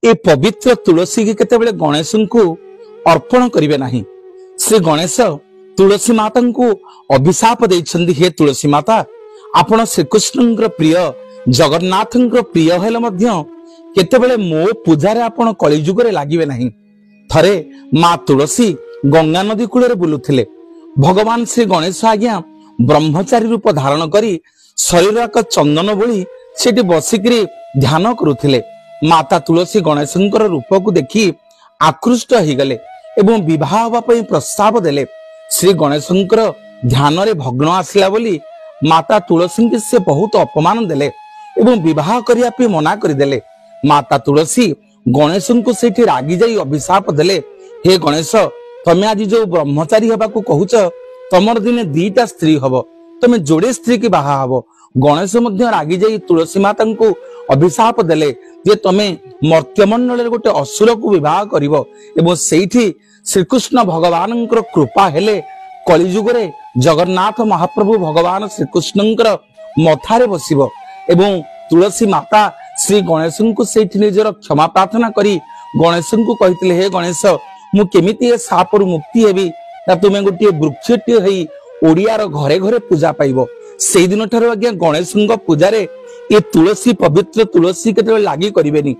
ए पवित्र तुलसी की केतेबेले गणेश को अर्पण करिवे नहीं। श्री गणेश तुलसी माता को अभिशाप देइछन्दी, हे तुलसी माता आपण श्रीकृष्ण प्रिय जगन्नाथ प्रिय हेले मध्य केतेबेले मो पूजा रे आपण कलिजुग रे लागिवे नहीं। थरे माँ तुलसी गंगा नदी कूल बुलुथिले। भगवान श्री गणेश आज्ञा ब्रह्मचारी रूप धारण करी शरीर एक चंदन बोली सेठी बसिकरी ध्यान करुथिले। माता तुलसी गणेशंकर रूप को देखी आकृष्ट हो गले एवं विवाह हवा पई प्रस्ताव देले। श्री गणेशंकर ध्यान रे भग्न आसला बोली माता तुलसी के से बहुत अपमान देले एवं विवाह करिया पे मना कर देले। माता तुलसी गणेश को सेठी रागी जाई अभिशाप देले, हे गणेश तमे आज जो ब्रह्मचारी हबा को कहूच तमर दिने दीटा स्त्री हबो, तमे जोड़े स्त्री की बाहा हबो। गणेश मध्य रागी जाई तुलसी माता को अभिशाप देले जे तमे मर्त्यमंडल गोटे असुर को विवाह करिवो एवं सेठी श्रीकृष्ण भगवान कृपा हेले कलिजुग रे जगन्नाथ महाप्रभु भगवान श्रीकृष्ण मथारे बसिबो एवं तुलसी माता श्री गणेश को सेठी निजर क्षमा प्रार्थना करी गणेश को कहितले, हे गणेश मु केमिति ए सापरु मुक्ति हेबी ना तुमे गोटे वृक्षटे हई ओडियार घरे घरे पूजा पाइबो। सेई दिन ठारो आज्ञा गणेश पूजा रे ए तुलसी पवित्र तुलसी केते लागी करिवेनी।